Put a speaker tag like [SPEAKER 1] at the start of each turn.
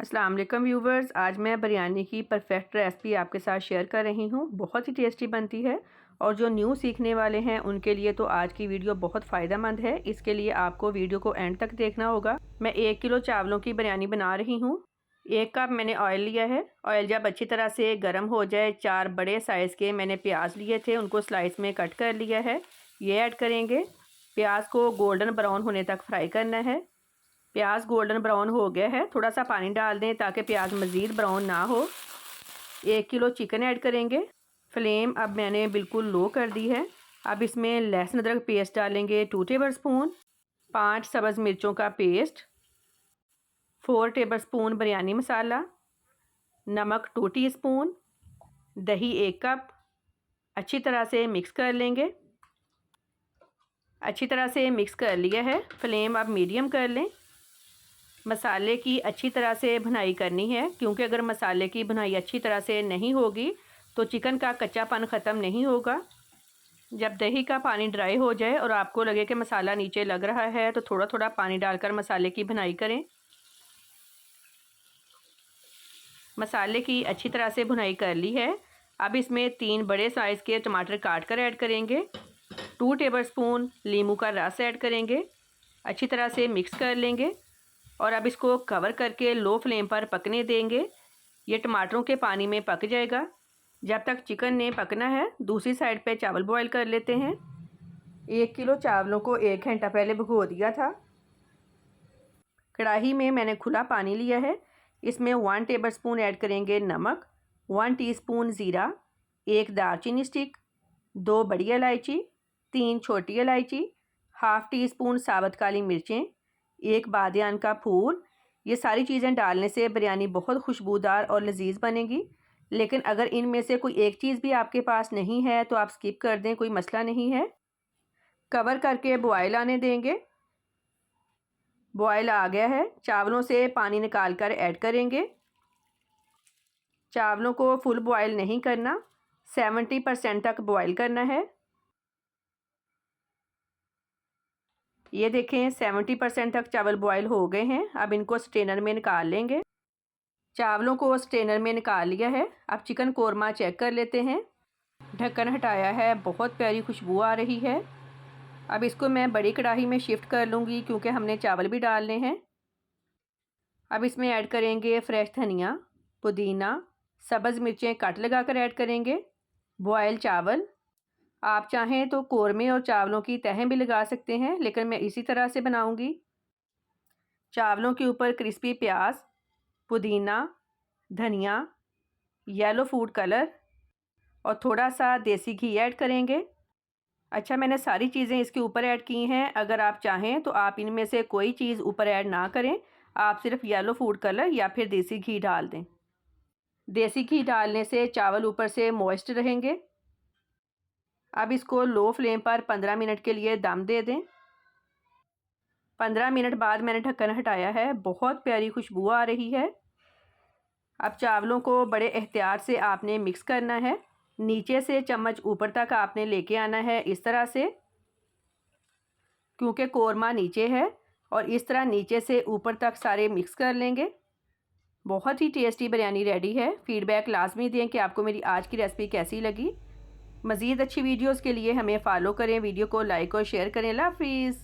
[SPEAKER 1] अस्सलाम वालेकुम व्यूवर्स। आज मैं बिरयानी की परफेक्ट रेसिपी आपके साथ शेयर कर रही हूँ। बहुत ही टेस्टी बनती है और जो न्यू सीखने वाले हैं उनके लिए तो आज की वीडियो बहुत फ़ायदेमंद है। इसके लिए आपको वीडियो को एंड तक देखना होगा। मैं 1 किलो चावलों की बिरयानी बना रही हूँ। 1 कप मैंने ऑयल लिया है। ऑयल जब अच्छी तरह से गर्म हो जाए, 4 बड़े साइज़ के मैंने प्याज लिए थे, उनको स्लाइस में कट कर लिया है। ये ऐड करेंगे। प्याज को गोल्डन ब्राउन होने तक फ्राई करना है। प्याज गोल्डन ब्राउन हो गया है, थोड़ा सा पानी डाल दें ताकि प्याज मज़ीद ब्राउन ना हो। 1 किलो चिकन ऐड करेंगे। फ्लेम अब मैंने बिल्कुल लो कर दी है। अब इसमें लहसुन अदरक पेस्ट डालेंगे 2 टेबल स्पून, 5 सब्ज़ मिर्चों का पेस्ट, 4 टेबल स्पून बिरयानी मसाला, नमक 2 टीस्पून, दही 1 कप। अच्छी तरह से मिक्स कर लेंगे। अच्छी तरह से मिक्स कर लिया है। फ्लेम अब मीडियम कर लें। मसाले की अच्छी तरह से भुनाई करनी है, क्योंकि अगर मसाले की भुनाई अच्छी तरह से नहीं होगी तो चिकन का कच्चापन ख़त्म नहीं होगा। जब दही का पानी ड्राई हो जाए और आपको लगे कि मसाला नीचे लग रहा है तो थोड़ा थोड़ा पानी डालकर मसाले की भुनाई करें। मसाले की अच्छी तरह से भुनाई कर ली है। अब इसमें 3 बड़े साइज़ के टमाटर काट कर ऐड करेंगे। 2 टेबल स्पून नींबू का रस ऐड करेंगे। अच्छी तरह से मिक्स कर लेंगे और अब इसको कवर करके लो फ्लेम पर पकने देंगे। ये टमाटरों के पानी में पक जाएगा। जब तक चिकन ने पकना है, दूसरी साइड पे चावल बॉईल कर लेते हैं। 1 किलो चावलों को 1 घंटा पहले भिगो दिया था। कढ़ाई में मैंने खुला पानी लिया है। इसमें 1 टेबल स्पून ऐड करेंगे नमक, 1 टीस्पून ज़ीरा, 1 दालचीनी स्टिक, 2 बड़ी इलायची, 3 छोटी इलायची, हाफ़ टी स्पून साबुत काली मिर्चें, 1 बादियान का फूल। ये सारी चीज़ें डालने से बिरयानी बहुत खुशबूदार और लजीज बनेगी। लेकिन अगर इनमें से कोई एक चीज़ भी आपके पास नहीं है तो आप स्किप कर दें, कोई मसला नहीं है। कवर करके बॉयल आने देंगे। बॉयल आ गया है। चावलों से पानी निकाल कर ऐड करेंगे। चावलों को फुल बॉयल नहीं करना, 70% तक बॉयल करना है। ये देखें 70% तक चावल बॉयल हो गए हैं। अब इनको स्ट्रेनर में निकाल लेंगे। चावलों को स्ट्रेनर में निकाल लिया है। अब चिकन कोरमा चेक कर लेते हैं। ढक्कन हटाया है, बहुत प्यारी खुशबू आ रही है। अब इसको मैं बड़ी कढ़ाई में शिफ्ट कर लूँगी, क्योंकि हमने चावल भी डालने हैं। अब इसमें ऐड करेंगे फ्रेश धनिया, पुदीना, सब्ज़ मिर्चें कट लगा कर ऐड करेंगे, बॉयल चावल। आप चाहें तो कोरमे और चावलों की तहें भी लगा सकते हैं, लेकिन मैं इसी तरह से बनाऊंगी। चावलों के ऊपर क्रिस्पी प्याज, पुदीना, धनिया, येलो फूड कलर और थोड़ा सा देसी घी ऐड करेंगे। अच्छा, मैंने सारी चीज़ें इसके ऊपर ऐड की हैं। अगर आप चाहें तो आप इनमें से कोई चीज़ ऊपर ऐड ना करें, आप सिर्फ येलो फूड कलर या फिर देसी घी डाल दें। देसी घी डालने से चावल ऊपर से मॉइस्ट रहेंगे। अब इसको लो फ्लेम पर 15 मिनट के लिए दम दे दें। 15 मिनट बाद मैंने ढक्कन हटाया है। बहुत प्यारी खुशबू आ रही है। अब चावलों को बड़े एहतियात से आपने मिक्स करना है। नीचे से चम्मच ऊपर तक आपने लेके आना है, इस तरह से, क्योंकि कोरमा नीचे है। और इस तरह नीचे से ऊपर तक सारे मिक्स कर लेंगे। बहुत ही टेस्टी बिरयानी रेडी है। फीडबैक लाजमी दें कि आपको मेरी आज की रेसिपी कैसी लगी। मज़ीद अच्छी वीडियोज़ के लिए हमें फॉलो करें। वीडियो को लाइक और शेयर करें। अल्लाह हाफिज़।